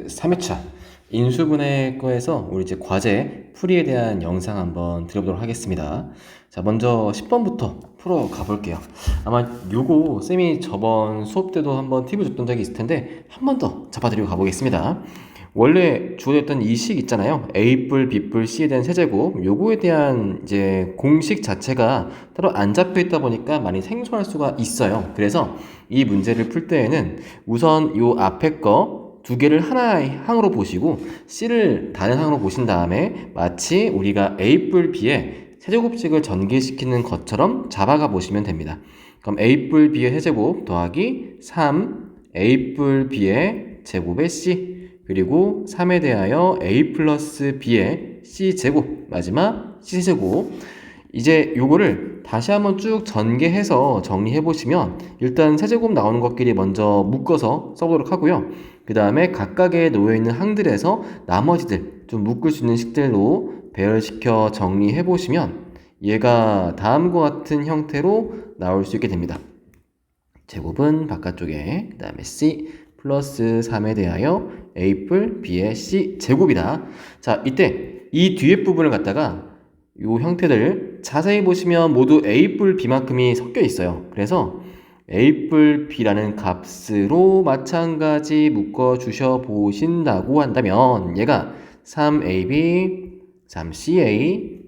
3회차 인수분해 거에서 우리 이제 과제 풀이에 대한 영상 한번 들어보도록 하겠습니다. 자, 먼저 10번부터 풀어 가볼게요. 아마 요거 쌤이 저번 수업 때도 한번 팁을 줬던 적이 있을 텐데 한 번 더 잡아드리고 가보겠습니다. 원래 주어졌던 이 식 있잖아요. A뿔, B뿔, C에 대한 세제곱, 요거에 대한 이제 공식 자체가 따로 안 잡혀 있다 보니까 많이 생소할 수가 있어요. 그래서 이 문제를 풀 때에는 우선 요 앞에 거 두 개를 하나의 항으로 보시고 C를 다른 항으로 보신 다음에 마치 우리가 A뿔 B에 세제곱식을 전개시키는 것처럼 잡아가 보시면 됩니다. 그럼 A뿔 B의 세제곱 더하기 3 A뿔 B의 제곱의 C, 그리고 3에 대하여 A 플러스 B의 C제곱, 마지막 C제곱. 이제 요거를 다시 한번 쭉 전개해서 정리해 보시면 일단 세제곱 나오는 것끼리 먼저 묶어서 써보도록 하고요. 그 다음에 각각에 놓여있는 항들에서 나머지들 좀 묶을 수 있는 식들로 배열시켜 정리해 보시면 얘가 다음과 같은 형태로 나올 수 있게 됩니다. 제곱은 바깥쪽에, 그 다음에 C 플러스 3에 대하여 A뿔 B의 C 제곱이다. 자, 이때 이 뒤에 부분을 갖다가 요 형태들 자세히 보시면 모두 A뿔 B만큼이 섞여 있어요. 그래서 A뿔 B라는 값으로 마찬가지 묶어 주셔 보신다고 한다면 얘가 3AB, 3CA,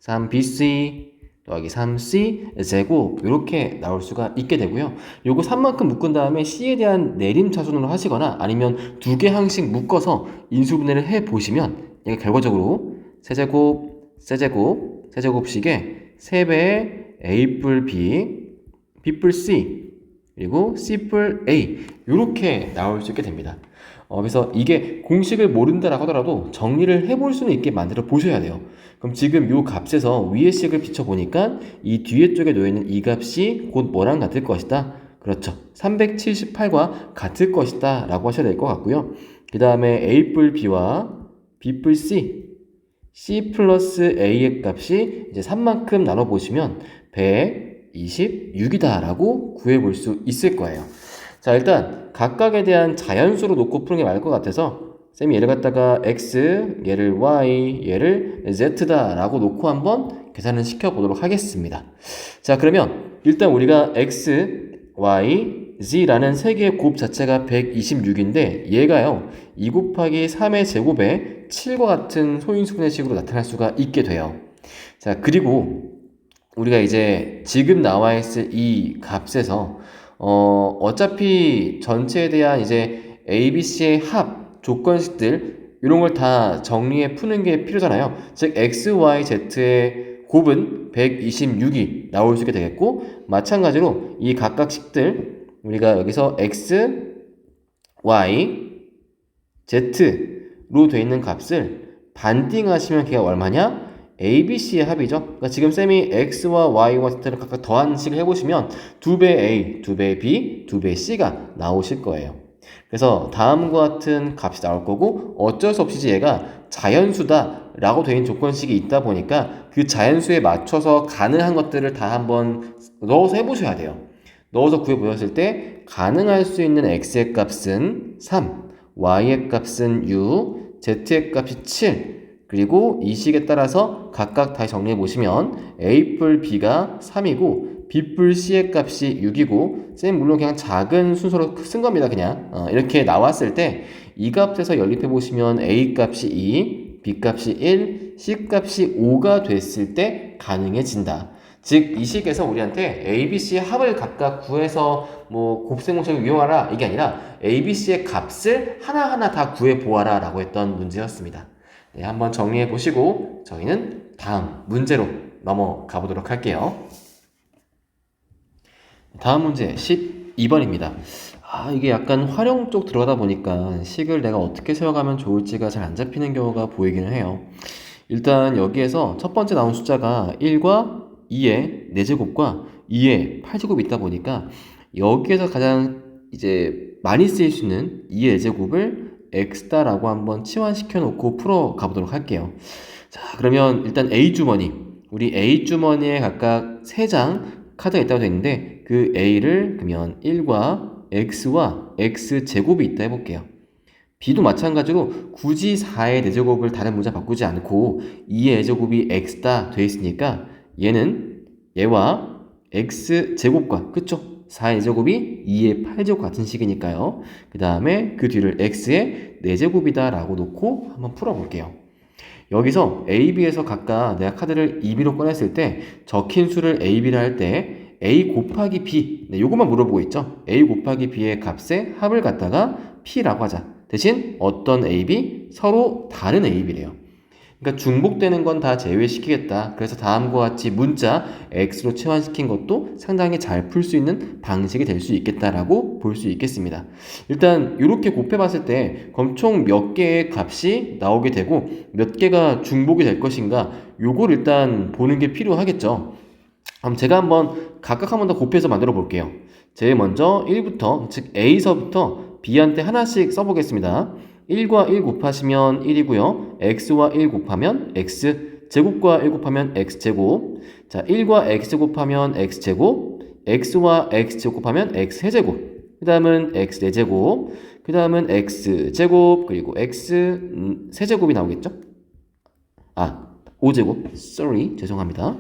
3BC 더하기 3C 제곱 이렇게 나올 수가 있게 되고요. 요거 3만큼 묶은 다음에 C에 대한 내림차순으로 하시거나 아니면 두 개 항씩 묶어서 인수분해를 해 보시면 얘가 결과적으로 세제곱, 세제곱, 세제곱식의 3배의 A뿔 B, B뿔 C, 그리고 C뿔 A 이렇게 나올 수 있게 됩니다. 그래서 이게 공식을 모른다라고 하더라도 정리를 해볼 수는 있게 만들어 보셔야 돼요. 그럼 지금 이 값에서 위의 식을 비춰보니까 이 뒤에 쪽에 놓여있는 이 값이 곧 뭐랑 같을 것이다? 그렇죠. 378과 같을 것이다 라고 하셔야 될 것 같고요. 그 다음에 A뿔 B와 B뿔 C, C 플러스 A의 값이 이제 3만큼 나눠보시면 126이다 라고 구해볼 수 있을 거예요. 자, 일단 각각에 대한 자연수로 놓고 푸는 게 맞을 것 같아서 쌤이 얘를 갖다가 X, 얘를 Y, 얘를 Z다 라고 놓고 한번 계산을 시켜보도록 하겠습니다. 자, 그러면 일단 우리가 X, Y, Z라는 세 개의 곱 자체가 126인데 얘가요 2 곱하기 3의 제곱에 7과 같은 소인수분해식으로 나타날 수가 있게 돼요. 자, 그리고 우리가 이제 지금 나와 있을 이 값에서 어차피 전체에 대한 이제 ABC의 합 조건식들 이런 걸 다 정리해 푸는 게 필요잖아요. 즉 X, Y, Z의 곱은 126이 나올 수 있게 되겠고 마찬가지로 이 각각 식들 우리가 여기서 X, Y, Z로 되어 있는 값을 반띵하시면 걔가 얼마냐? ABC의 합이죠. 그러니까 지금 쌤이 X와 Y와 Z를 각각 더한 식을 해보시면 2배 A, 2배 B, 2배 C가 나오실 거예요. 그래서 다음과 같은 값이 나올 거고 어쩔 수 없이 얘가 자연수다 라고 되어 있는 조건식이 있다 보니까 그 자연수에 맞춰서 가능한 것들을 다 한번 넣어서 해보셔야 돼요. 넣어서 구해보셨을 때 가능할 수 있는 X의 값은 3, Y의 값은 6, Z의 값이 7, 그리고 이 식에 따라서 각각 다시 정리해 보시면 A뿔 B가 3이고 B뿔 C의 값이 6이고 쌤 물론 그냥 작은 순서로 쓴 겁니다. 그냥 이렇게 나왔을 때 이 값에서 연립해 보시면 A 값이 2, B 값이 1, C 값이 5가 됐을 때 가능해진다. 즉 이 식에서 우리한테 ABC의 합을 각각 구해서 뭐 곱셈공식을 이용하라 이게 아니라 ABC의 값을 하나하나 다 구해 보아라 라고 했던 문제였습니다. 네, 한번 정리해 보시고 저희는 다음 문제로 넘어가 보도록 할게요. 다음 문제 12번입니다. 이게 약간 활용 쪽 들어가다 보니까 식을 내가 어떻게 세워가면 좋을지가 잘 안 잡히는 경우가 보이기는 해요. 일단 여기에서 첫 번째 나온 숫자가 1과 2의 4제곱과 2의 8제곱이 있다 보니까 여기에서 가장 이제 많이 쓰일 수 있는 2의 4제곱을 x다라고 한번 치환시켜 놓고 풀어 가보도록 할게요. 자, 그러면 일단 A주머니, 우리 A주머니에 각각 3장 카드가 있다고 되어 있는데 그 A를 그러면 1과 X와 X제곱이 있다 해볼게요. b도 마찬가지로 굳이 4의 4제곱을 다른 문자 바꾸지 않고 2의 4제곱이 x다 돼 있으니까 얘와 x제곱과 그쵸? 4의 4제곱이 2의 8제곱 같은 식이니까요. 그 다음에 그 뒤를 x의 4제곱이다 라고 놓고 한번 풀어볼게요. 여기서 A, B에서 각각 내가 카드를 2B로 꺼냈을 때 적힌 수를 A, B를 할 때 A 곱하기 B 요것만 물어보고 있죠. A 곱하기 B의 값의 합을 갖다가 P라고 하자. 대신 어떤 A, B? 서로 다른 A, B래요. 그러니까 중복되는 건 다 제외시키겠다. 그래서 다음과 같이 문자 X로 치환시킨 것도 상당히 잘 풀 수 있는 방식이 될 수 있겠다라고 볼 수 있겠습니다. 일단 이렇게 곱해봤을 때 그럼 총 몇 개의 값이 나오게 되고 몇 개가 중복이 될 것인가 요걸 일단 보는 게 필요하겠죠. 그럼 제가 한번 각각 한 번 더 곱해서 만들어 볼게요. 제일 먼저 1부터 즉 A서부터 B한테 하나씩 써보겠습니다. 1과 1 곱하시면 1이고요. x와 1 곱하면 x, 제곱과 1 곱하면 x제곱. 자, 1과 x 곱하면 x제곱, x와 x제곱 곱하면 x세제곱. 그 다음은 x4제곱, 그 다음은 x제곱, 그리고 x세제곱이 나오겠죠? 5제곱. sorry, 죄송합니다.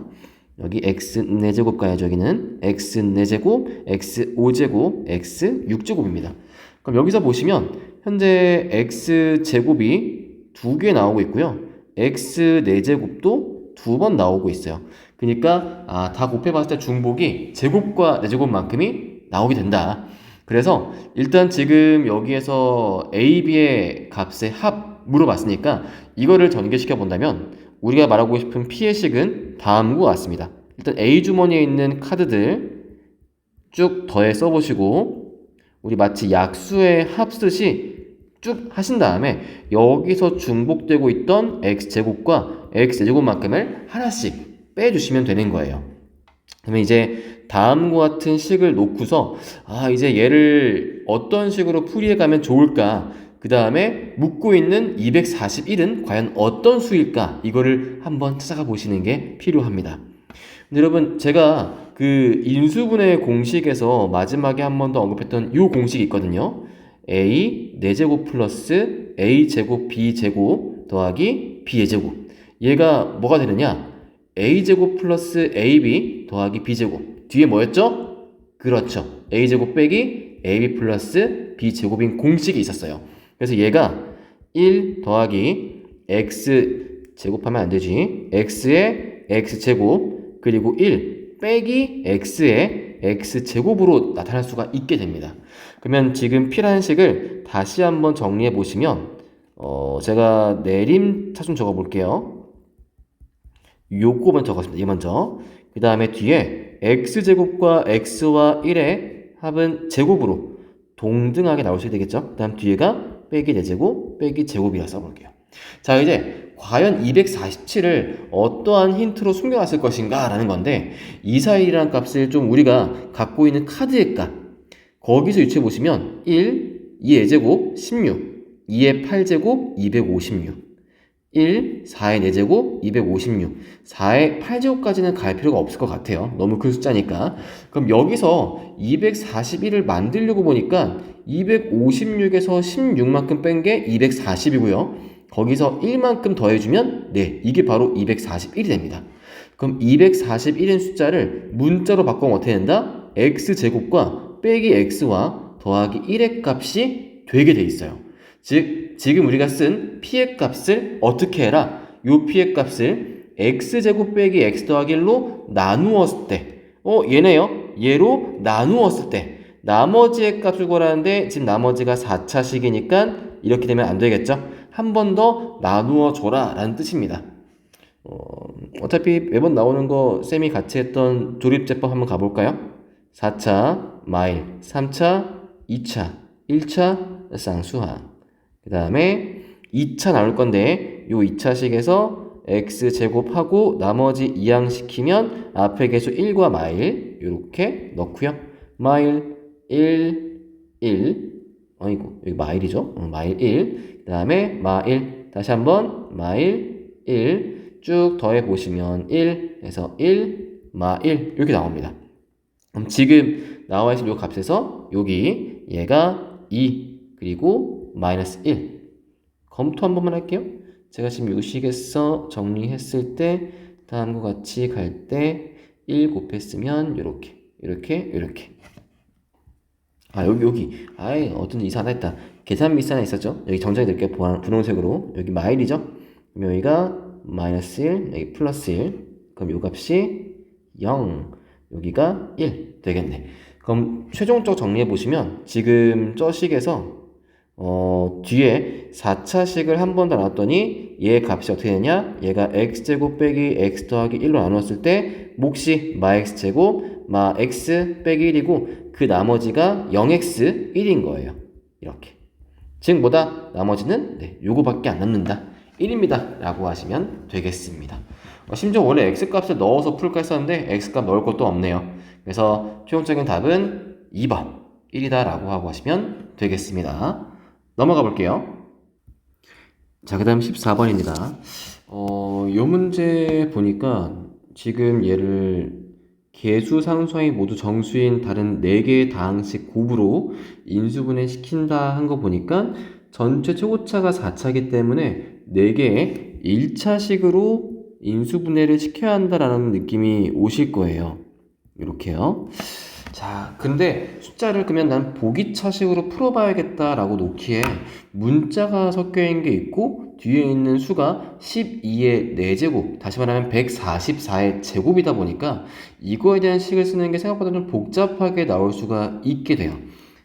여기 x4제곱 가야죠. 여기는 x4제곱, x5제곱, x6제곱입니다. 그럼 여기서 보시면 현재 x제곱이 2개 나오고 있고요. x4제곱도 2번 나오고 있어요. 그러니까 다 곱해봤을 때 중복이 제곱과 4제곱만큼이 나오게 된다. 그래서 일단 지금 여기에서 a, b의 값의 합 물어봤으니까 이거를 전개시켜 본다면 우리가 말하고 싶은 P의 식은 다음과 같습니다. 일단 A 주머니에 있는 카드들 쭉 더해 써보시고 우리 마치 약수의 합쓰듯이 쭉 하신 다음에 여기서 중복되고 있던 x제곱과 x제곱만큼을 하나씩 빼주시면 되는 거예요. 그러면 이제 다음과 같은 식을 놓고서 이제 얘를 어떤 식으로 풀이해 가면 좋을까, 그 다음에 묻고 있는 241은 과연 어떤 수일까, 이거를 한번 찾아가 보시는 게 필요합니다. 근데 여러분, 제가 그 인수분해 공식에서 마지막에 한 번 더 언급했던 이 공식이 있거든요. a 4제곱 플러스 a제곱 b제곱 더하기 b의 제곱. 얘가 뭐가 되느냐? a제곱 플러스 ab 더하기 b제곱. 뒤에 뭐였죠? 그렇죠. a제곱 빼기 ab 플러스 b제곱인 공식이 있었어요. 그래서 얘가 1 더하기 x 제곱하면 안 되지. x의 x제곱 그리고 1 빼기 x의 x제곱으로 나타날 수가 있게 됩니다. 그러면 지금 P라는 식을 다시 한번 정리해 보시면 제가 내림차순 적어 볼게요. 요거 먼저 적었습니다. 이 먼저. 그 다음에 뒤에 x제곱과 x와 1의 합은 제곱으로 동등하게 나오셔야 되겠죠. 그 다음 뒤에가 빼기 4제곱 빼기 제곱이라 써볼게요. 자, 이제 과연 247을 어떠한 힌트로 숨겨놨을 것인가 라는 건데 241이라는 값을 좀 우리가 갖고 있는 카드의 값 거기서 유추해 보시면 1, 2의 제곱 16, 2의 8제곱 256, 1, 4의 4제곱 256, 4의 8제곱까지는 갈 필요가 없을 것 같아요. 너무 큰 숫자니까. 그럼 여기서 241을 만들려고 보니까 256에서 16만큼 뺀 게 240이고요. 거기서 1만큼 더해주면 이게 바로 241이 됩니다. 그럼 241인 숫자를 문자로 바꾸면 어떻게 된다? x제곱과 빼기 x와 더하기 1의 값이 되게 돼 있어요. 즉 지금 우리가 쓴 p의 값을 어떻게 해라? 요 p의 값을 x제곱 빼기 x 더하기 1로 나누었을 때 얘네요. 얘로 나누었을 때 나머지의 값을 구하라는데 지금 나머지가 4차식이니까 이렇게 되면 안 되겠죠? 한 번 더 나누어 줘라 라는 뜻입니다. 어차피 매번 나오는 거 쌤이 같이 했던 조립제법 한번 가볼까요? 4차 마일, 3차 2차, 1차 쌍수항. 그 다음에 2차 나올 건데 요 2차식에서 x제곱하고 나머지 이항시키면 앞에 개수 1과 마일 이렇게 넣고요. 마일 1, 1 여기 마일이죠. 마일 1 그 다음에 마일 다시 한번 마일 1 쭉 더해 보시면 1 해서 1 마일 이렇게 나옵니다. 그럼 지금 나와 있는 이 값에서 여기 얘가 2 그리고 마이너스 1 검토 한 번만 할게요. 제가 지금 요 식에서 정리했을 때 다음과 같이 갈 때 1 곱했으면 요렇게. 아, 여기. 아이, 어쩐지 이상하다 했다. 계산 미스 하나 있었죠? 여기 정정해 드릴게요. 분홍색으로. 여기 마일이죠? 그럼 여기가 마이너스 1, 여기 플러스 1. 그럼 요 값이 0. 여기가 1 되겠네. 그럼 최종적 정리해 보시면 지금 저 식에서 뒤에 4차식을 한 번 더 나눴더니 얘 값이 어떻게 되냐? 얘가 x제곱 빼기 x 더하기 1로 나누었을 때 몫이 마 x제곱 마 x 빼기 1이고 그 나머지가 0x 1인 거예요. 이렇게. 즉 뭐다? 나머지는 요거밖에 안 남는다. 1입니다. 라고 하시면 되겠습니다. 심지어 원래 x값을 넣어서 풀까 했었는데 x값 넣을 것도 없네요. 그래서 최종적인 답은 2번 1이다 라고 하고 하시면 되겠습니다. 넘어가 볼게요. 자, 그 다음 14번입니다. 요 문제 보니까 지금 얘를 개수 상수항이 모두 정수인 다른 4개의 다항식 곱으로 인수분해 시킨다 한 거 보니까 전체 최고차가 4차이기 때문에 4개의 1차식으로 인수분해를 시켜야 한다라는 느낌이 오실 거예요. 이렇게요. 자, 근데 숫자를 그러면 난 보기차식으로 풀어봐야겠다라고 놓기에 문자가 섞여 있는 게 있고 뒤에 있는 수가 12의 4제곱, 다시 말하면 144의 제곱이다 보니까 이거에 대한 식을 쓰는 게 생각보다 좀 복잡하게 나올 수가 있게 돼요.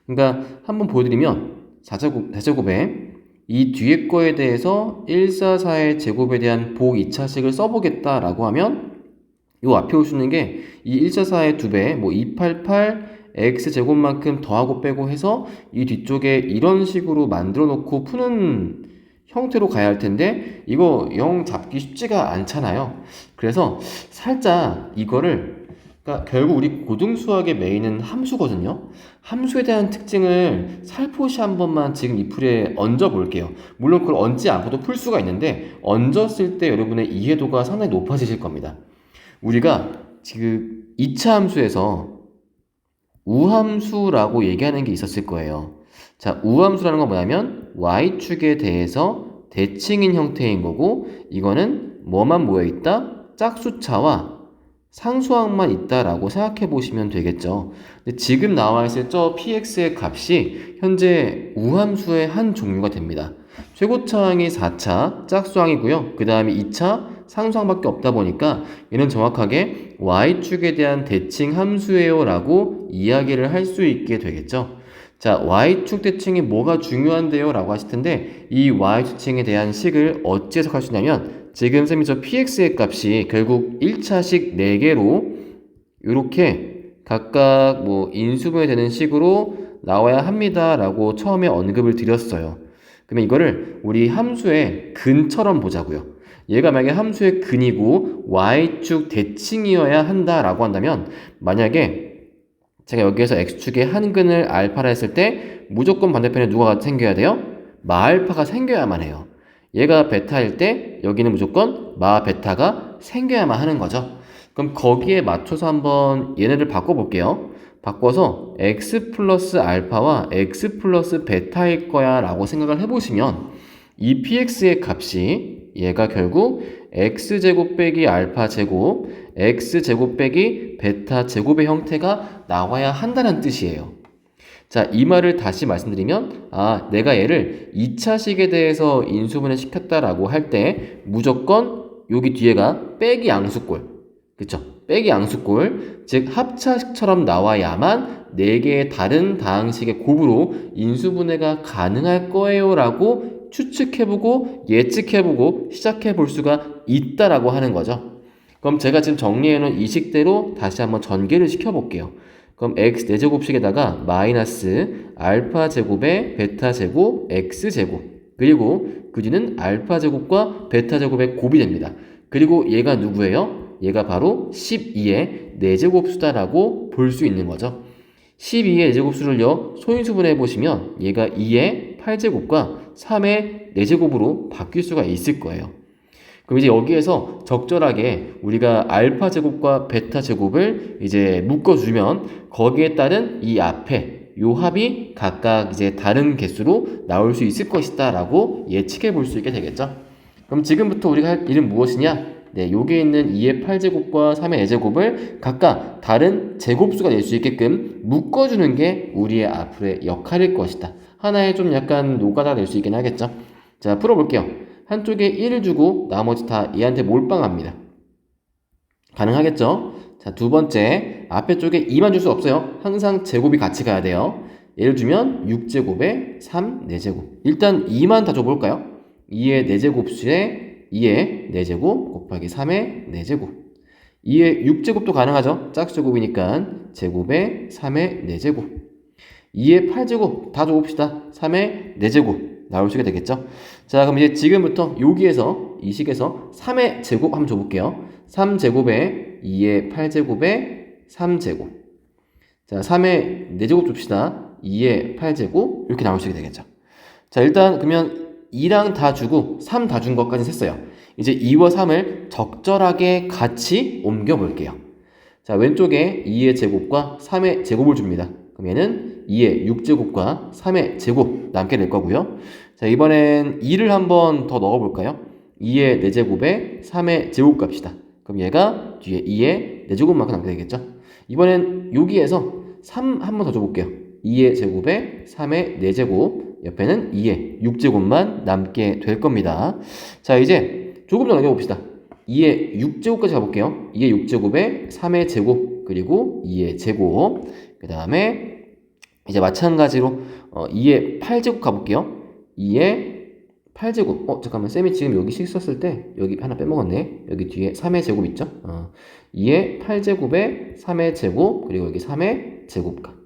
그러니까 한번 보여드리면 4제곱에 이 뒤에 거에 대해서 144의 제곱에 대한 복 2차식을 써보겠다라고 하면 요 앞에 올 수 있는 게 이 144의 2배, 뭐 288 x제곱만큼 더하고 빼고 해서 이 뒤쪽에 이런 식으로 만들어 놓고 푸는 형태로 가야 할 텐데 이거 영 잡기 쉽지가 않잖아요. 그래서 살짝 이거를 그러니까 결국 우리 고등수학의 메인은 함수거든요. 함수에 대한 특징을 살포시 한 번만 지금 이 풀에 얹어 볼게요. 물론 그걸 얹지 않고도 풀 수가 있는데 얹었을 때 여러분의 이해도가 상당히 높아지실 겁니다. 우리가 지금 2차 함수에서 우함수라고 얘기하는 게 있었을 거예요. 자, 우함수라는 건 뭐냐면 y축에 대해서 대칭인 형태인 거고 이거는 뭐만 모여있다? 짝수차와 상수항만 있다라고 생각해 보시면 되겠죠. 근데 지금 나와 있을 저 px의 값이 현재 우함수의 한 종류가 됩니다. 최고차항이 4차 짝수항이고요. 그 다음에 2차 상수항밖에 없다 보니까 얘는 정확하게 y축에 대한 대칭 함수예요 라고 이야기를 할 수 있게 되겠죠. 자, y축 대칭이 뭐가 중요한데요? 라고 하실 텐데 이 y축칭에 대한 식을 어찌 해석할 수 있냐면 지금 쌤이 저 px의 값이 결국 1차식 4개로 이렇게 각각 뭐 인수분해 되는 식으로 나와야 합니다 라고 처음에 언급을 드렸어요. 그러면 이거를 우리 함수의 근처럼 보자고요. 얘가 만약에 함수의 근이고 y축 대칭이어야 한다라고 한다면 만약에 제가 여기에서 x축의 한 근을 알파라 했을 때 무조건 반대편에 누가 생겨야 돼요? 마알파가 생겨야만 해요. 얘가 베타일 때 여기는 무조건 마베타가 생겨야만 하는 거죠. 그럼 거기에 맞춰서 한번 얘네를 바꿔볼게요. 바꿔서 x 플러스 알파와 x 플러스 베타일 거야 라고 생각을 해보시면 이 px의 값이 얘가 결국 x제곱 빼기 알파제곱 x제곱 빼기 베타제곱의 형태가 나와야 한다는 뜻이에요. 자, 이 말을 다시 말씀드리면 내가 얘를 2차식에 대해서 인수분해 시켰다라고 할 때 무조건 여기 뒤에가 빼기 양수꼴 그쵸? 빼기 양수꼴 즉 합차식처럼 나와야만 4개의 다른 다항식의 곱으로 인수분해가 가능할 거예요 라고 추측해보고 예측해보고 시작해볼 수가 있다라고 하는 거죠. 그럼 제가 지금 정리해놓은 이 식대로 다시 한번 전개를 시켜볼게요. 그럼 x 4제곱식에다가 마이너스 알파 제곱에 베타 제곱 x 제곱 그리고 그 뒤는 알파 제곱과 베타 제곱의 곱이 됩니다. 그리고 얘가 누구예요? 얘가 바로 12의 4제곱수다라고 볼 수 있는 거죠. 12의 4제곱수를요 소인수분해 보시면 얘가 2의 8제곱과 3의 4제곱으로 바뀔 수가 있을 거예요. 그럼 이제 여기에서 적절하게 우리가 알파 제곱과 베타 제곱을 이제 묶어주면 거기에 따른 이 앞에 요 합이 각각 이제 다른 개수로 나올 수 있을 것이다 라고 예측해 볼 수 있게 되겠죠. 그럼 지금부터 우리가 할 일은 무엇이냐? 네, 여기에 있는 2의 8제곱과 3의 4제곱을 각각 다른 제곱수가 될 수 있게끔 묶어주는 게 우리의 앞으로의 역할일 것이다. 하나의 좀 약간 노가다 될 수 있긴 하겠죠. 자, 풀어볼게요. 한쪽에 1을 주고 나머지 다 얘한테 몰빵합니다. 가능하겠죠? 자, 두 번째, 앞에 쪽에 2만 줄 수 없어요. 항상 제곱이 같이 가야 돼요. 예를 들면 6제곱에 3, 4제곱. 일단 2만 다 줘볼까요? 2의 4제곱수에 2의 4제곱 곱하기 3의 4제곱. 2의 6제곱도 가능하죠? 짝수제곱이니까 제곱에 3의 4제곱. 2의 8제곱 다 줘봅시다. 3의 4제곱 나올 수 있게 되겠죠? 자, 그럼 이제 지금부터 여기에서 이 식에서 3의 제곱 한번 줘볼게요. 3제곱에 2의 8제곱에 3제곱. 자, 3의 4제곱 줍시다. 2의 8제곱 이렇게 나올 수 있게 되겠죠. 자, 일단 그러면 2랑 다 주고 3 다 준 것까지 셌어요. 이제 2와 3을 적절하게 같이 옮겨 볼게요. 자, 왼쪽에 2의 제곱과 3의 제곱을 줍니다. 그럼 얘는 2의 6제곱과 3의 제곱 남게 될 거고요. 자, 이번엔 2를 한번 더 넣어 볼까요? 2의 4제곱에 3의 제곱 값이다. 그럼 얘가 뒤에 2의 4제곱만큼 남게 되겠죠. 이번엔 여기에서 3 한번 더 줘볼게요. 2의 제곱에 3의 4제곱, 옆에는 2의 6제곱만 남게 될 겁니다. 자, 이제 조금 더 넘겨봅시다. 2의 6제곱까지 가볼게요. 2의 6제곱에 3의 제곱, 그리고 2의 제곱. 그 다음에 이제 마찬가지로 2의 8제곱 가볼게요. 2의 8제곱. 잠깐만. 쌤이 지금 여기 식 썼을 때 여기 하나 빼먹었네. 여기 뒤에 3의 제곱 있죠? 2의 8제곱에 3의 제곱, 그리고 여기 3의 제곱값.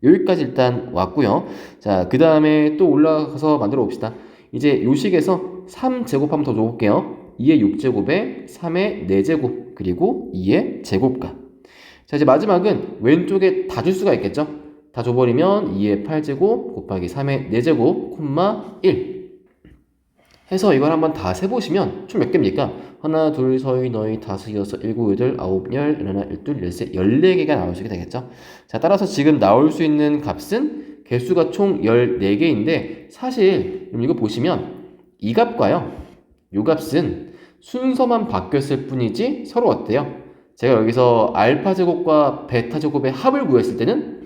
여기까지 일단 왔고요. 자, 그 다음에 또 올라가서 만들어 봅시다. 이제 요 식에서 3제곱 한번 더 줘볼게요. 2의 6제곱에 3의 4제곱, 그리고 2의 제곱값. 자, 이제 마지막은 왼쪽에 다 줄 수가 있겠죠? 다 줘버리면 2의 8제곱 곱하기 3의 4제곱, 콤마 1 해서 이걸 한번 다 세보시면 총 몇 개입니까? 하나, 둘, 서희, 너희, 다섯, 여섯, 일곱, 여덟, 아홉, 열, 열하나, 열둘, 열세, 14개가 나올 수 있게 되겠죠? 자, 따라서 지금 나올 수 있는 값은 개수가 총 14개인데 사실 이거 보시면 이 값과요, 이 값은 순서만 바뀌었을 뿐이지 서로 어때요? 제가 여기서 알파 제곱과 베타 제곱의 합을 구했을 때는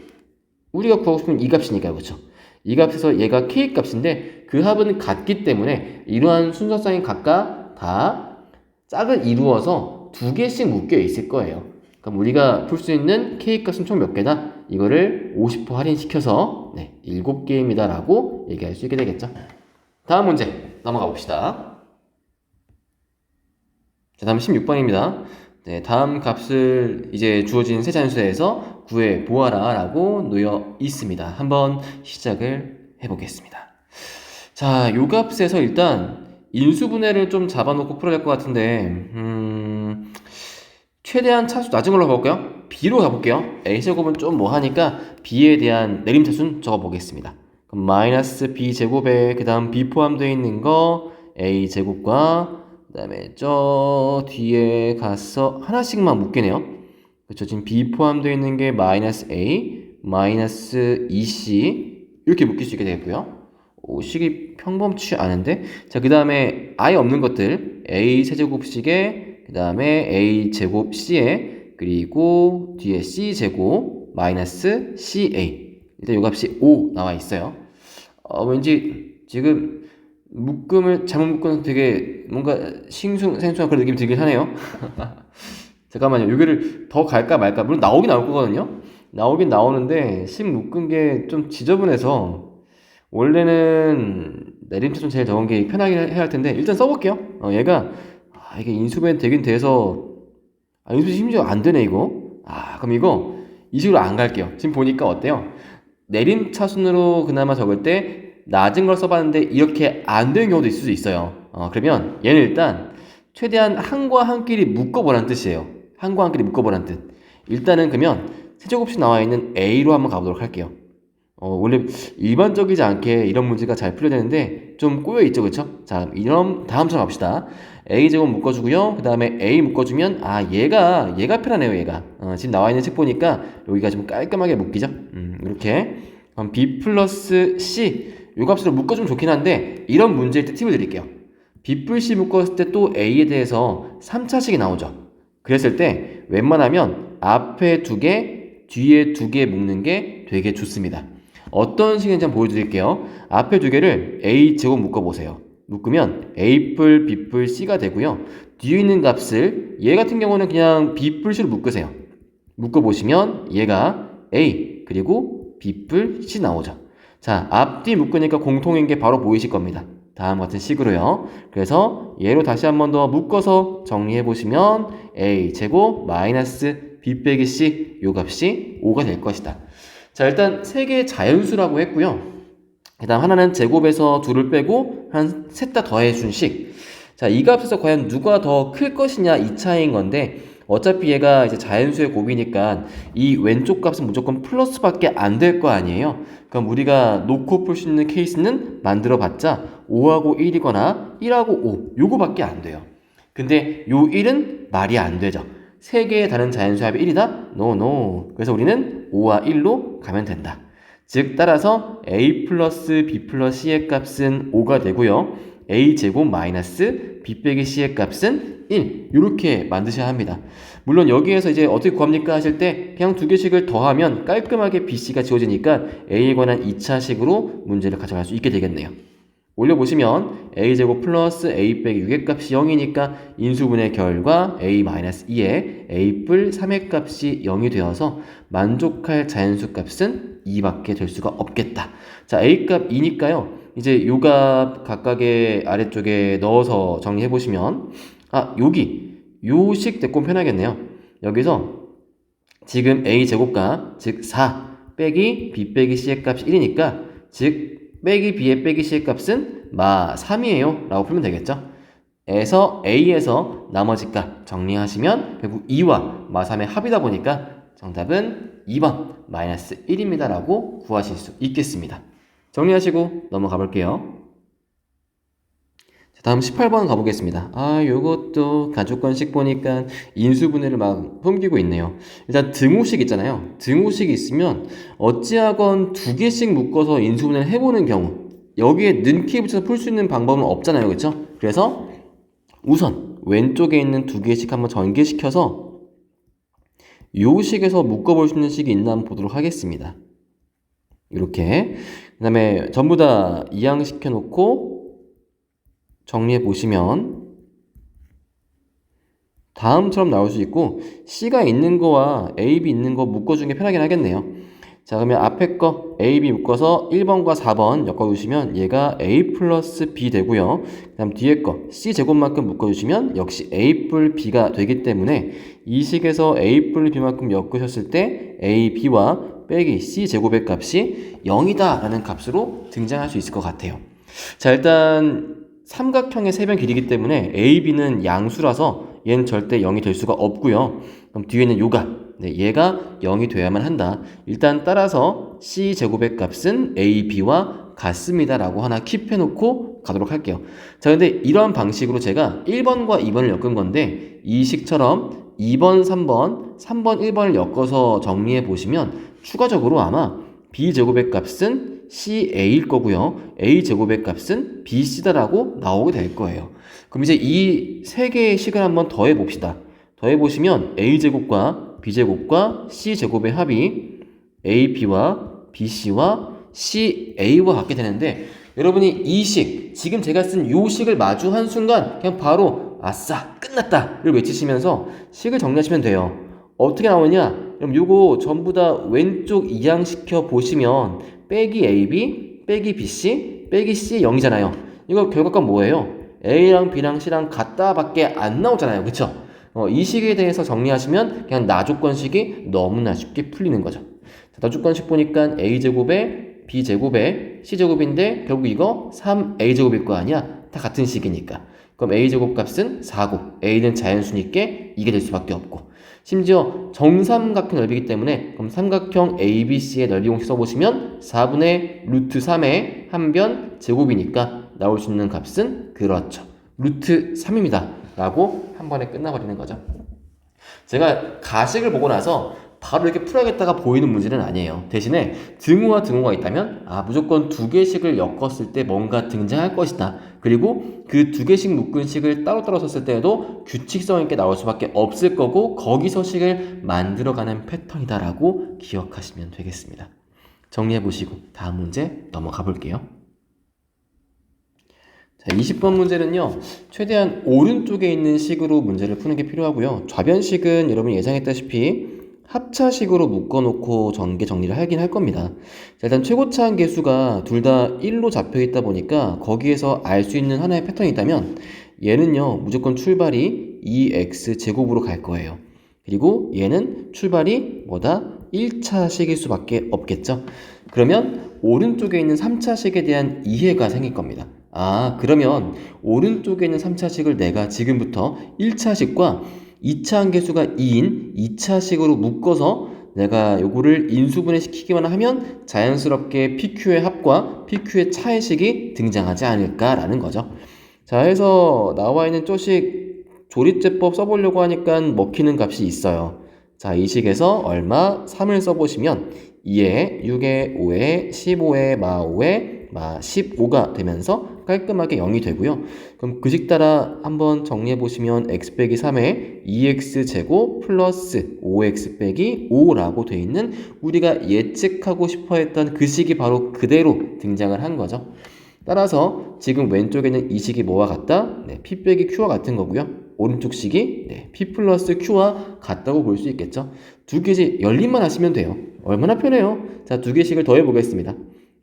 우리가 구하고 싶은 이 값이니까요, 그렇죠? 이 값에서 얘가 k 값인데 그 합은 같기 때문에 이러한 순서상이 각각 다 짝을 이루어서 두 개씩 묶여 있을 거예요. 그럼 우리가 풀 수 있는 k 값은 총 몇 개다? 이거를 50% 할인시켜서 7개입니다 라고 얘기할 수 있게 되겠죠. 다음 문제 넘어가 봅시다. 자, 다음 16번입니다. 네, 다음 값을 이제 주어진 세 자연수에서 구해 보아라 라고 놓여 있습니다. 한번 시작을 해보겠습니다. 자, 요 값에서 일단 인수분해를 좀 잡아놓고 풀어야 될 것 같은데 최대한 차수 낮은 걸로 가볼까요? B로 가볼게요. A제곱은 좀 뭐하니까 B에 대한 내림차수는 적어보겠습니다. 그럼 마이너스 B제곱에 그 다음 B 포함되어 있는 거 A제곱과 그 다음에 저 뒤에 가서 하나씩만 묶이네요. 그렇죠. 지금 B 포함되어 있는 게 마이너스 A, 마이너스 2C 이렇게 묶일 수 있게 되겠고요. 식이 평범치 않은데, 자, 그 다음에 아예 없는 것들 A 세제곱식에 그 다음에 A 제곱 C에 그리고 뒤에 C 제곱 마이너스 CA. 일단 이 값이 5 나와 있어요. 왠지 지금 묶음을 잘못 묶어서 되게 뭔가 싱숭생숭한 그런 느낌이 들긴 하네요. 잠깐만요. 여기를 더 갈까 말까. 물론 나오긴 나올 거거든요. 나오긴 나오는데 식 묶은 게 좀 지저분해서 원래는 내림차순 제일 적은 게 편하게 해야 할 텐데 일단 써볼게요. 얘가 이게 인수분해 되긴 돼서 인수분해 심지어 안 되네 이거. 그럼 이거 이 식으로 안 갈게요. 지금 보니까 어때요? 내림차순으로 그나마 적을 때 낮은 걸 써봤는데 이렇게 안 되는 경우도 있을 수 있어요. 그러면 얘는 일단 최대한 한과 한끼리 묶어보라는 뜻이에요. 한과 한끼리 묶어보라는 뜻. 일단은 그러면 세제곱식 나와 있는 A로 한번 가보도록 할게요. 원래 일반적이지 않게 이런 문제가 잘 풀려되는데 좀 꼬여있죠, 그쵸? 자, 이런 다음처럼 갑시다. A제곱 묶어주고요. 그 다음에 A 묶어주면 얘가 편하네요. 얘가 지금 나와 있는 책 보니까 여기가 좀 깔끔하게 묶이죠. 이렇게 그럼 b 플러스 c 요 값으로 묶어주면 좋긴 한데 이런 문제일 때 팁을 드릴게요. b 플 c 묶었을 때 또 a에 대해서 3차식이 나오죠. 그랬을 때 웬만하면 앞에 2개, 뒤에 2개 묶는 게 되게 좋습니다. 어떤 식인지 한번 보여드릴게요. 앞에 2개를 a제곱 묶어보세요. 묶으면 a 뿔, b 뿔, c가 되고요. 뒤에 있는 값을 얘 같은 경우는 그냥 b 뿔 c로 묶으세요. 묶어보시면 얘가 a 그리고 b 뿔 c 나오죠. 자, 앞뒤 묶으니까 공통인 게 바로 보이실 겁니다. 다음 같은 식으로요. 그래서 얘로 다시 한 번 더 묶어서 정리해 보시면 a 제곱 마이너스 b 빼기 c 요 값이 5가 될 것이다. 자, 일단 세 개의 자연수라고 했고요. 그다음 하나는 제곱에서 2를 빼고 한 셋 다 더해준 식. 자, 이 값에서 과연 누가 더 클 것이냐 이 차이인 건데 어차피 얘가 이제 자연수의 곱이니까 이 왼쪽 값은 무조건 플러스밖에 안 될 거 아니에요. 그럼 우리가 놓고 풀 수 있는 케이스는 만들어 봤자 5하고 1이거나 1하고 5 요거밖에 안 돼요. 근데 요 1은 말이 안 되죠. 세 개의 다른 자연수 합이 1이다? No. 그래서 우리는 5와 1로 가면 된다. 즉 따라서 a 플러스 b 플러스 c의 값은 5가 되고요. a 제곱 마이너스 b 빼기 c의 값은 1 이렇게 만드셔야 합니다. 물론 여기에서 이제 어떻게 구합니까 하실 때 그냥 2개씩을 더하면 깔끔하게 bc가 지워지니까 a에 관한 2차식으로 문제를 가져갈 수 있게 되겠네요. 올려보시면 a제곱 플러스 a 빼기 6의 값이 0이니까 인수분해 결과 a-2에 a 뿔 3의 값이 0이 되어서 만족할 자연수 값은 2밖에 될 수가 없겠다. 자, a 값 2니까요. 이제 요 값 각각의 아래쪽에 넣어서 정리해보시면 여기 요식 대꼼 편하겠네요. 여기서 지금 a 제곱값 즉 4 빼기 b 빼기 c의 값이 1이니까 즉 빼기 b의 빼기 c의 값은 마 3이에요 라고 풀면 되겠죠. 에서 a에서 나머지 값 정리하시면 결국 2와 마 3의 합이다 보니까 정답은 2번 마이너스 1입니다 라고 구하실 수 있겠습니다. 정리하시고 넘어가 볼게요. 다음 18번 가보겠습니다. 요것도 가족관식 보니까 인수분해를 막 옮기고 있네요. 일단 등호식 있잖아요. 등호식이 있으면 어찌하건 2개씩 묶어서 인수분해를 해보는 경우 여기에 는키에 붙여서 풀 수 있는 방법은 없잖아요. 그렇죠? 그래서 우선 왼쪽에 있는 2개씩 한번 전개시켜서 요 식에서 묶어볼 수 있는 식이 있나 한번 보도록 하겠습니다. 이렇게 그 다음에 전부 다 이항시켜 놓고 정리해 보시면 다음처럼 나올 수 있고 C가 있는 거와 A, B 있는 거 묶어주는 게 편하긴 하겠네요. 자, 그러면 앞에 거 A, B 묶어서 1번과 4번 엮어주시면 얘가 A 플러스 B 되고요. 그 다음 뒤에 거 C 제곱만큼 묶어주시면 역시 A 뿔 B가 되기 때문에 이 식에서 A 뿔 B만큼 엮으셨을 때 A, B와 빼기 C 제곱의 값이 0이다 라는 값으로 등장할 수 있을 것 같아요. 자, 일단 삼각형의 세변 길이기 때문에 A, B는 양수라서 얘는 절대 0이 될 수가 없고요. 그럼 뒤에는 요가 얘가 0이 돼야만 한다. 일단 따라서 C 제곱의 값은 A, B와 같습니다 라고 하나 킵해 놓고 가도록 할게요. 자, 근데 이런 방식으로 제가 1번과 2번을 엮은 건데 이 식처럼 2번, 3번, 3번, 1번을 엮어서 정리해 보시면 추가적으로 아마 B 제곱의 값은 CA일 거고요. A 제곱의 값은 BC다라고 나오게 될 거예요. 그럼 이제 이 세 개의 식을 한번 더해 봅시다. 더해 보시면 A 제곱과 B 제곱과 C 제곱의 합이 AB와 BC와 CA와 같게 되는데 여러분이 이 식, 지금 제가 쓴 요 식을 마주한 순간 그냥 바로 아싸 끝났다를 외치시면서 식을 정리하시면 돼요. 어떻게 나오냐? 그럼 요거 전부 다 왼쪽 이항시켜 보시면 빼기 AB, 빼기 BC, 빼기 C 0이잖아요. 이거 결과값 뭐예요? A랑 B랑 C랑 같다 밖에 안 나오잖아요. 그쵸? 이 식에 대해서 정리하시면 그냥 나조건식이 너무나 쉽게 풀리는 거죠. 나조건식 보니까 A제곱에 B제곱에 C제곱인데 결국 이거 3A제곱일 거 아니야? 다 같은 식이니까. 그럼 A제곱 값은 4고 A는 자연수니까 이게 될 수밖에 없고 심지어 정삼각형 넓이기 때문에 그럼 삼각형 ABC의 넓이 공식 써보시면 4분의 루트 3의 한 변 제곱이니까 나올 수 있는 값은 그렇죠. 루트 3입니다. 라고 한 번에 끝나버리는 거죠. 제가 가식을 보고 나서 바로 이렇게 풀어야겠다가 보이는 문제는 아니에요. 대신에 등호와 등호가 있다면 무조건 두 개씩을 엮었을 때 뭔가 등장할 것이다. 그리고 그 두 개씩 묶은 식을 따로따로 썼을 때에도 규칙성 있게 나올 수밖에 없을 거고 거기서 식을 만들어가는 패턴이다라고 기억하시면 되겠습니다. 정리해보시고 다음 문제 넘어가 볼게요. 자, 20번 문제는요, 최대한 오른쪽에 있는 식으로 문제를 푸는 게 필요하고요. 좌변식은 여러분이 예상했다시피 합차식으로 묶어놓고 전개 정리를 하긴 할 겁니다. 자, 일단 최고차항 계수가 둘 다 1로 잡혀 있다 보니까 거기에서 알 수 있는 하나의 패턴이 있다면 얘는요, 무조건 출발이 2x 제곱으로 갈 거예요. 그리고 얘는 출발이 뭐다? 1차식일 수밖에 없겠죠. 그러면 오른쪽에 있는 3차식에 대한 이해가 생길 겁니다. 그러면 오른쪽에 있는 3차식을 내가 지금부터 1차식과 2차 함계수가 2인 2차식으로 묶어서 내가 요거를 인수분해 시키기만 하면 자연스럽게 PQ의 합과 PQ의 차의 식이 등장하지 않을까라는 거죠. 자, 해서 나와 있는 쪼식 조립제법 써보려고 하니까 먹히는 값이 있어요. 자, 이 식에서 얼마? 3을 써보시면 2에 6에 5에 15에 마 5에 마 15가 되면서 깔끔하게 0이 되고요. 그럼 그 식 따라 한번 정리해 보시면 x 빼기 3에 2x 제곱 플러스 5x 빼기 5라고 돼 있는 우리가 예측하고 싶어 했던 그 식이 바로 그대로 등장을 한 거죠. 따라서 지금 왼쪽에는 이 식이 뭐와 같다? p 빼기 q와 같은 거고요. 오른쪽 식이 p 플러스 q와 같다고 볼 수 있겠죠. 두 개씩 연립만 하시면 돼요. 얼마나 편해요. 자, 두 개씩을 더해 보겠습니다.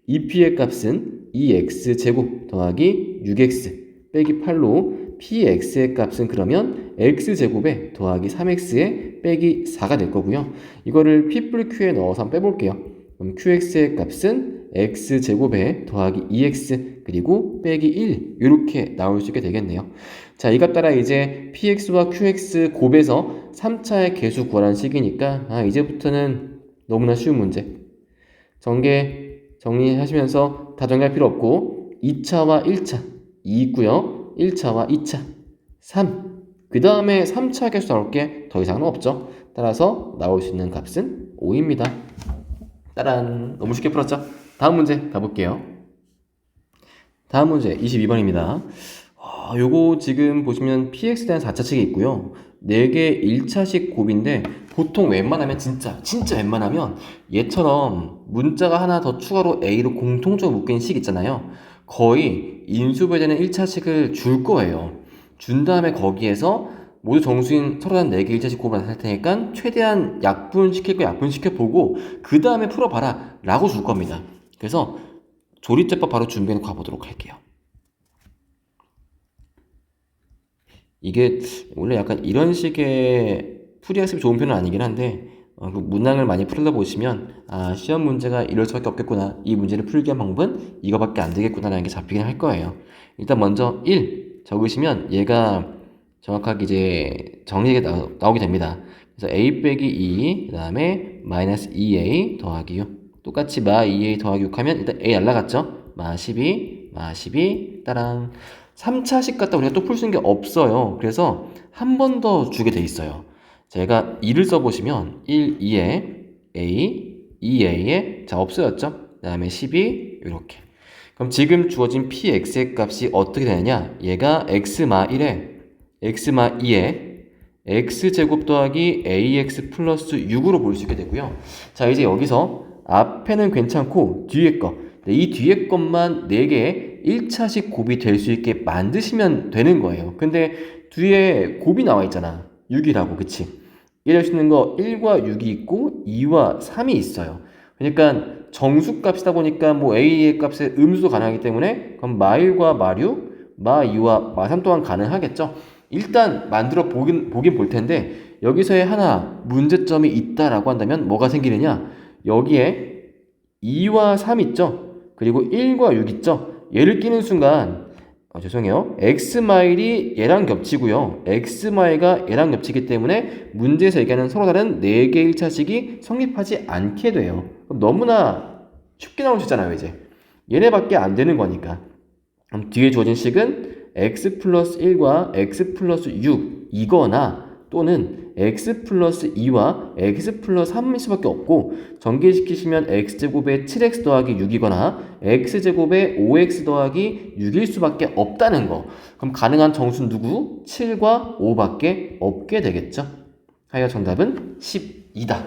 2p의 값은 2x 제곱 더하기 6x 빼기 8로 px의 값은 그러면 x제곱에 더하기 3x에 빼기 4가 될 거고요. 이거를 p 뿔 q에 넣어서 한번 빼볼게요. 그럼 qx의 값은 x제곱에 더하기 2x 그리고 빼기 1 이렇게 나올 수 있게 되겠네요. 자, 이것 따라 이제 px와 qx 곱해서 3차의 계수 구하라는 식이니까 이제부터는 너무나 쉬운 문제. 전개 정리하시면서 다 정리할 필요 없고 2차와 1차 2 있고요. 1차와 2차 3 그 다음에 3차 계수 나올 게 더 이상은 없죠. 따라서 나올 수 있는 값은 5입니다. 따란! 너무 쉽게 풀었죠? 다음 문제 가볼게요. 다음 문제 22번입니다. 요거 지금 보시면 px에 대한 4차식이 있고요. 4개 1차식 곱인데 보통 웬만하면 진짜 웬만하면 얘처럼 문자가 하나 더 추가로 a로 공통적으로 묶인 식 있잖아요. 거의 인수분해되는 1차식을 줄 거예요. 준 다음에 거기에서 모두 정수인 서로 한 4개 1차식 곱을 할 테니까 최대한 약분시킬 거 약분시켜보고 그 다음에 풀어봐라 라고 줄 겁니다. 그래서 조립제법 바로 준비해놓고 가보도록 할게요. 이게 원래 약간 이런 식의 풀이학습이 좋은 편은 아니긴 한데 그 문항을 많이 풀다 보시면 시험 문제가 이럴 수밖에 없겠구나, 이 문제를 풀기 위한 방법은 이거밖에 안 되겠구나 라는 게 잡히긴 할 거예요. 일단 먼저 1 적으시면 얘가 정확하게 이제 정리가 나오게 됩니다. 그래서 a 빼기 2 그 다음에 마이너스 2a 더하기 6 똑같이 마 2a 더하기 6 하면 일단 a 날라갔죠. 마 12 따랑 3차식 갖다 우리가 또 풀 수 있는 게 없어요. 그래서 한 번 더 주게 돼 있어요. 제가 2를 써보시면 1, 2에 a, 2a에 자 없어졌죠? 그 다음에 12 이렇게. 그럼 지금 주어진 px의 값이 어떻게 되느냐? 얘가 x마 1에 x마 2에 x제곱 더하기 ax 플러스 6으로 볼 수 있게 되고요. 자, 이제 여기서 앞에는 괜찮고 뒤에 거, 이 뒤에 것만 4개의 1차식 곱이 될 수 있게 만드시면 되는 거예요. 근데 뒤에 곱이 나와 있잖아. 6이라고, 그치? 이럴 수 있는 거 1과 6이 있고 2와 3이 있어요. 그러니까 정수값이다 보니까 뭐 a의 값에 음수도 가능하기 때문에 그럼 마1과 마6, 마2와 마3 또한 가능하겠죠. 일단 만들어 보긴 볼 텐데 여기서의 하나 문제점이 있다라고 한다면 뭐가 생기느냐? 여기에 2와 3 있죠? 그리고 1과 6 있죠? 얘를 끼는 순간 죄송해요. x마일이 얘랑 겹치고요. x마일가 얘랑 겹치기 때문에 문제에서 얘기하는 서로 다른 4개 1차식이 성립하지 않게 돼요. 그럼 너무나 쉽게 나올 수 있잖아요, 이제. 얘네밖에 안 되는 거니까. 그럼 뒤에 주어진 식은 x 플러스 1과 x 플러스 6 이거나 또는 x 플러스 2와 x 플러스 3일 수밖에 없고 전개시키시면 x제곱에 7x 더하기 6이거나 x제곱에 5x 더하기 6일 수밖에 없다는 거. 그럼 가능한 정수는 누구? 7과 5밖에 없게 되겠죠. 하여 정답은 12다.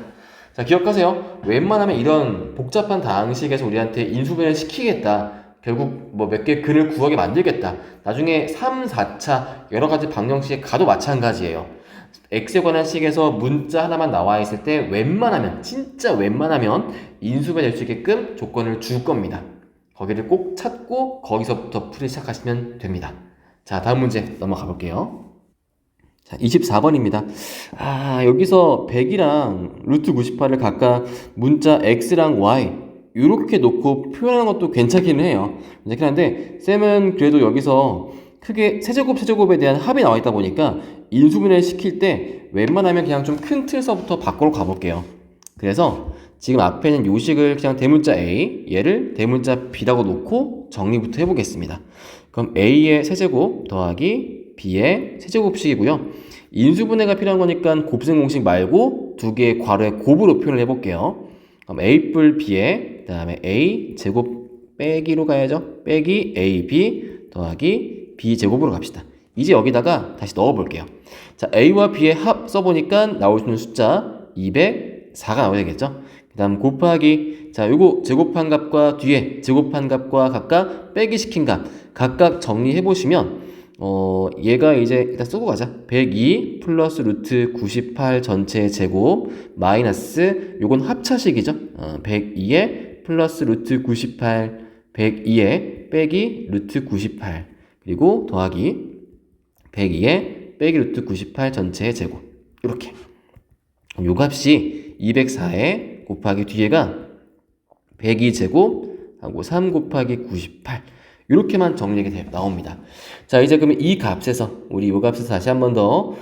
자, 기억하세요. 웬만하면 이런 복잡한 다항식에서 우리한테 인수분해를 시키겠다. 결국 뭐 몇 개 근을 구하게 만들겠다. 나중에 3, 4차 여러 가지 방정식에 가도 마찬가지예요. x에 관한 식에서 문자 하나만 나와 있을 때 웬만하면 진짜 웬만하면 인수분해 될 수 있게끔 조건을 줄 겁니다. 거기를 꼭 찾고 거기서부터 풀이 시작하시면 됩니다. 자, 다음 문제 넘어가 볼게요. 자, 24번입니다. 여기서 100이랑 루트 98을 각각 문자 x랑 y 이렇게 놓고 표현하는 것도 괜찮기는 해요. 괜찮긴 한데 쌤은 그래도 여기서 크게 세제곱에 대한 합이 나와 있다 보니까 인수분해를 시킬 때 웬만하면 그냥 좀 큰 틀서부터 밖으로 가볼게요. 그래서 지금 앞에 있는 요식을 그냥 대문자 a, 얘를 대문자 b라고 놓고 정리부터 해보겠습니다. 그럼 a의 세제곱 더하기 b의 세제곱식이고요. 인수분해가 필요한 거니까 곱셈 공식 말고 두 개의 괄호의 곱으로 표현을 해볼게요. 그럼 a 뿔 b에 그 다음에 a 제곱 빼기로 가야죠. 빼기 ab 더하기 b 제곱으로 갑시다. 이제 여기다가 다시 넣어 볼게요. 자, a와 b의 합 써보니까 나올 수 있는 숫자 204가 나와야 되겠죠. 그 다음 곱하기, 자, 요거 제곱한 값과 뒤에 제곱한 값과 각각 빼기 시킨 값 각각 정리해 보시면 얘가 이제 일단 쓰고 가자. 102 플러스 루트 98 전체 제곱 마이너스 요건 합차식이죠. 102에 플러스 루트 98 102에 빼기 루트 98 그리고 더하기 102에 빼기 루트 98 전체의 제곱 이렇게. 요 값이 204에 곱하기 뒤에가 102제곱 하고 3 곱하기 98 이렇게만 정리가 나옵니다. 자, 이제 그러면 이 값에서 우리 이 값에서 다시 한 번 더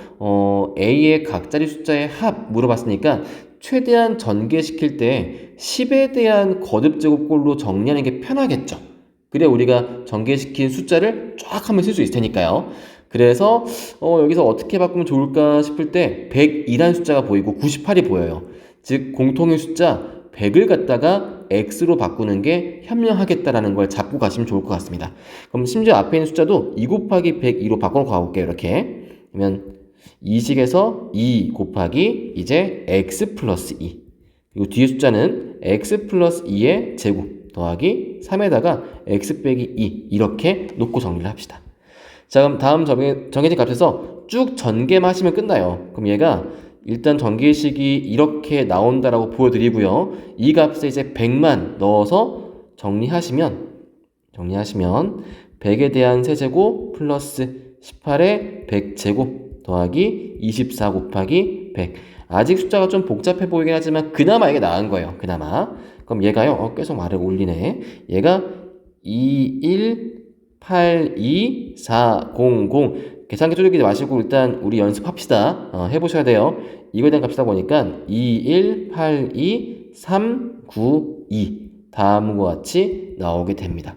a의 각자리 숫자의 합 물어봤으니까 최대한 전개시킬 때 10에 대한 거듭제곱꼴로 정리하는 게 편하겠죠. 그래 우리가 전개시킨 숫자를 쫙 하면 쓸 수 있을 테니까요. 그래서 여기서 어떻게 바꾸면 좋을까 싶을 때 100이라는 숫자가 보이고 98이 보여요. 즉 공통의 숫자 100을 갖다가 x로 바꾸는 게 현명하겠다라는 걸 잡고 가시면 좋을 것 같습니다. 그럼 심지어 앞에 있는 숫자도 2 곱하기 102로 바꿔 가볼게요. 이렇게. 그러면 이 식에서 2 곱하기 이제 x 플러스 2 그리고 뒤에 숫자는 x 플러스 2의 제곱 더하기 3에다가 x 빼기 2 이렇게 놓고 정리를 합시다. 자, 그럼 다음 정해진 값에서 쭉 전개만 하시면 끝나요. 그럼 얘가 일단 전개식이 이렇게 나온다라고 보여드리고요. 이 값에 이제 100만 넣어서 정리하시면 100에 대한 세제곱 플러스 18의 100제곱 더하기 24 곱하기 100. 아직 숫자가 좀 복잡해 보이긴 하지만 그나마 이게 나은 거예요. 그나마. 그럼 얘가요. 계속 말을 올리네. 얘가 2182400 계산기 쪼개지 마시고 일단 우리 연습합시다. 해보셔야 돼요. 이거에 대한 값이다 보니까 2182392 다음과 같이 나오게 됩니다.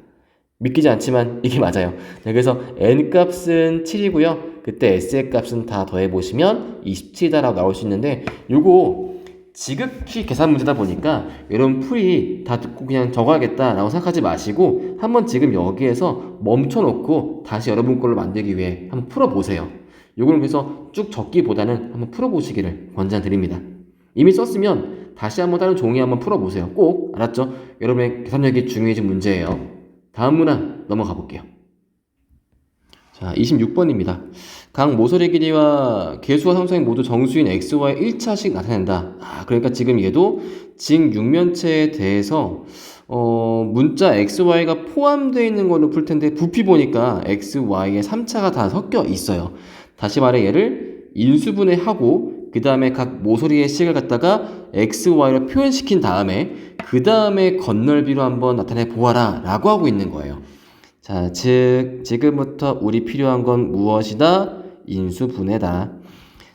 믿기지 않지만 이게 맞아요. 그래서 n값은 7이고요. 그때 s의 값은 다 더해보시면 27이다라고 나올 수 있는데 요거 지극히 계산 문제다 보니까 여러분 풀이 다 듣고 그냥 적어야겠다라고 생각하지 마시고 한번 지금 여기에서 멈춰놓고 다시 여러분 걸로 만들기 위해 한번 풀어보세요. 요거는 그래서 쭉 적기보다는 한번 풀어보시기를 권장드립니다. 이미 썼으면 다시 한번 다른 종이 한번 풀어보세요. 꼭 알았죠? 여러분의 계산력이 중요해진 문제예요. 다음 문항 넘어가 볼게요. 자, 26번입니다. 각 모서리 길이와 개수와 삼성이 모두 정수인 xy의 1차씩 나타낸다. 그러니까 지금 얘도 직육면체에 대해서 문자 xy가 포함되어 있는 걸로 풀 텐데 부피 보니까 xy의 3차가 다 섞여 있어요. 다시 말해 얘를 인수분해하고 그 다음에 각 모서리의 식을 갖다가 xy로 표현시킨 다음에 그 다음에 건널비로 한번 나타내 보아라 라고 하고 있는 거예요. 자, 즉 지금부터 우리 필요한 건 무엇이다? 인수분해다.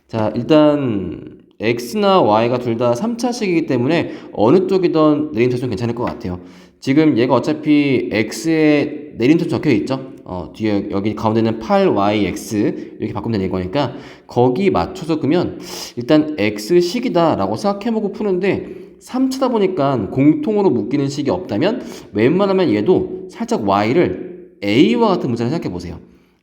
자, 일단 x나 y가 둘 다 3차식이기 때문에 어느 쪽이든 내림차순 괜찮을 것 같아요. 지금 얘가 어차피 x의 내림선 적혀 있죠. 뒤에 여기 가운데는 8yx 이렇게 바꾸면 되는 거니까 거기 맞춰서 그러면 일단 x식이다 라고 생각해보고 푸는데 3차다 보니까 공통으로 묶이는 식이 없다면 웬만하면 얘도 살짝 y를 a와 같은 문자를 생각해 보세요.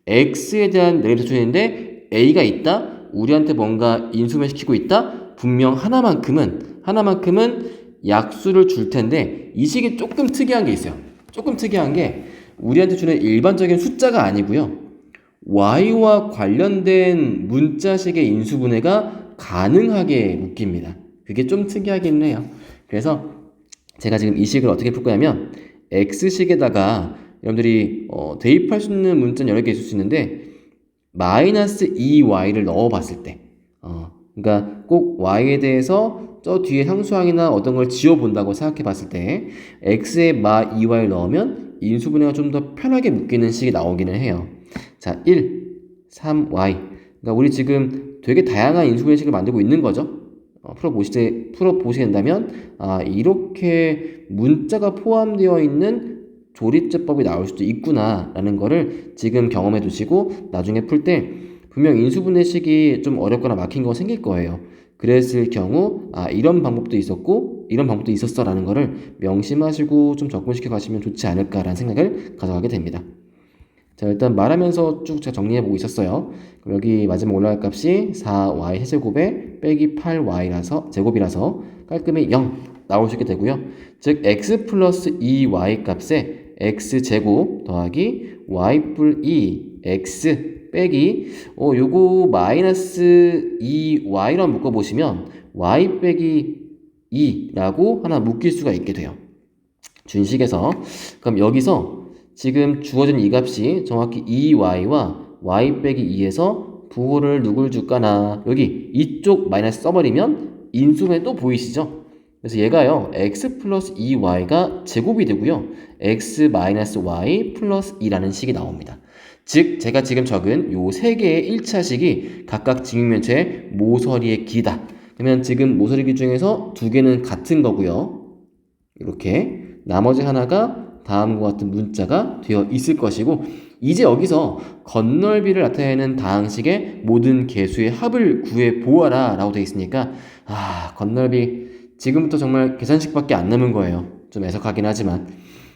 x에 대한 내림수준인데 a가 있다. 우리한테 뭔가 인수분해시키고 있다. 분명 하나만큼은 약수를 줄 텐데 이 식이 조금 특이한 게 있어요. 조금 특이한 게 우리한테 주는 일반적인 숫자가 아니고요. y와 관련된 문자식의 인수분해가 가능하게 묶입니다. 그게 좀 특이하긴 해요. 그래서 제가 지금 이 식을 어떻게 풀 거냐면 x식에다가 여러분들이 대입할 수 있는 문자는 여러 개 있을 수 있는데 마이너스 2y를 넣어 봤을 때 그러니까 꼭 y에 대해서 저 뒤에 상수항이나 어떤 걸 지워 본다고 생각해 봤을 때 x에 마 2y를 넣으면 인수분해가 좀 더 편하게 묶이는 식이 나오기는 해요. 자, 1, 3y. 그러니까 우리 지금 되게 다양한 인수분해 식을 만들고 있는 거죠. 풀어보시게 된다면 이렇게 문자가 포함되어 있는 조립제법이 나올 수도 있구나 라는 거를 지금 경험해 두시고 나중에 풀 때 분명 인수분해식이 좀 어렵거나 막힌 거 생길 거예요. 그랬을 경우 이런 방법도 있었고 이런 방법도 있었어 라는 거를 명심하시고 좀 접근시켜 가시면 좋지 않을까라는 생각을 가져가게 됩니다. 자, 일단 말하면서 쭉 제가 정리해 보고 있었어요. 그럼 여기 마지막 올라갈 값이 4y 세제곱에 빼기 8y라서 제곱이라서 깔끔히 0 나올 수 있게 되고요. 즉 x 플러스 2y 값에 x제곱 더하기 y 뿔 2x 빼기 요거 마이너스 2y로 묶어보시면 y 빼기 2라고 하나 묶일 수가 있게 돼요. 준식에서. 그럼 여기서 지금 주어진 이 값이 정확히 2y와 y 빼기 2에서 부호를 누굴 줄까나 여기 이쪽 마이너스 써버리면 인수분해 또 보이시죠? 그래서 얘가요 x 플러스 2y가 제곱이 되고요 x 마이너스 y 플러스 2라는 식이 나옵니다. 즉 제가 지금 적은 요 세 개의 1차식이 각각 직육면체의 모서리의 길이다. 그러면 지금 모서리 길 중에서 두 개는 같은 거고요. 이렇게 나머지 하나가 다음과 같은 문자가 되어 있을 것이고 이제 여기서 건널비를 나타내는 다항식의 모든 개수의 합을 구해 보아라 라고 되어 있으니까 건널비 지금부터 정말 계산식밖에 안 남은 거예요. 좀 애석하긴 하지만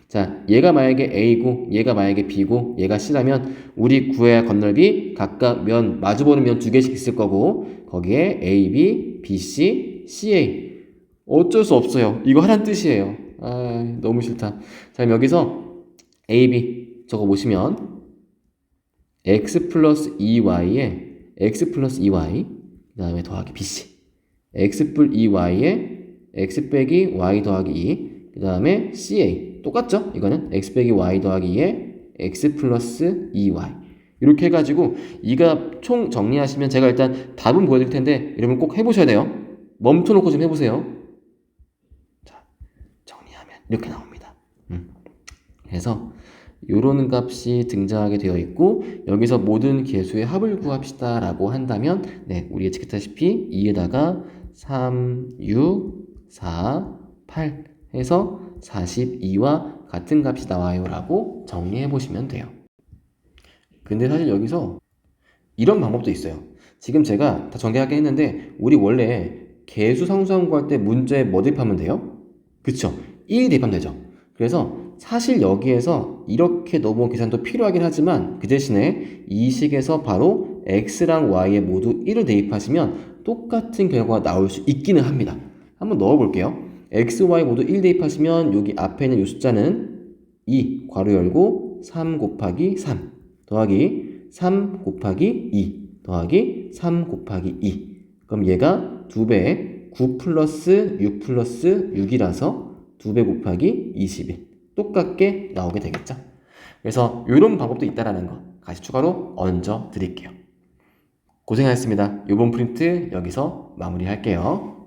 자 얘가 만약에 A고 얘가 만약에 B고 얘가 C라면 우리 구해야 할 건널비 각각 면 마주보는 면 두 개씩 있을 거고 거기에 AB, BC, CA 어쩔 수 없어요. 이거 하라는 뜻이에요. 너무 싫다. 자, 그럼 여기서 AB 적어보시면 x 플러스 2y에 x 플러스 2y 그 다음에 더하기 BC x 뿔 2y에 x 빼기 y 더하기 2 그 다음에 CA 똑같죠? 이거는 x 빼기 y 더하기 2에 x 플러스 2y 이렇게 해가지고 이 값 총 정리하시면 제가 일단 답은 보여드릴 텐데 여러분 꼭 해보셔야 돼요. 멈춰놓고 좀 해보세요. 자, 정리하면 이렇게 나옵니다. 그래서 요런 값이 등장하게 되어 있고 여기서 모든 개수의 합을 구합시다 라고 한다면 우리 예측했다시피 2에다가 3, 6, 4, 8 해서 42와 같은 값이 나와요 라고 정리해 보시면 돼요. 근데 사실 여기서 이런 방법도 있어요. 지금 제가 다 전개하긴 했는데 우리 원래 개수 상수항 구할 때 문제에 뭐 대입하면 돼요? 그쵸? 1 대입하면 되죠. 그래서 사실 여기에서 이렇게 넘어온 계산도 필요하긴 하지만 그 대신에 이 식에서 바로 x랑 y에 모두 1을 대입하시면 똑같은 결과가 나올 수 있기는 합니다. 한번 넣어볼게요. x, y 모두 1 대입하시면 여기 앞에 있는 이 숫자는 2 괄호 열고 3 곱하기 3 더하기 3 곱하기 2 더하기 3 곱하기 2 그럼 얘가 2배 9 플러스 6 플러스 6이라서 2배 곱하기 21 똑같게 나오게 되겠죠. 그래서 이런 방법도 있다라는 거 같이 추가로 얹어 드릴게요. 고생하셨습니다. 이번 프린트 여기서 마무리할게요.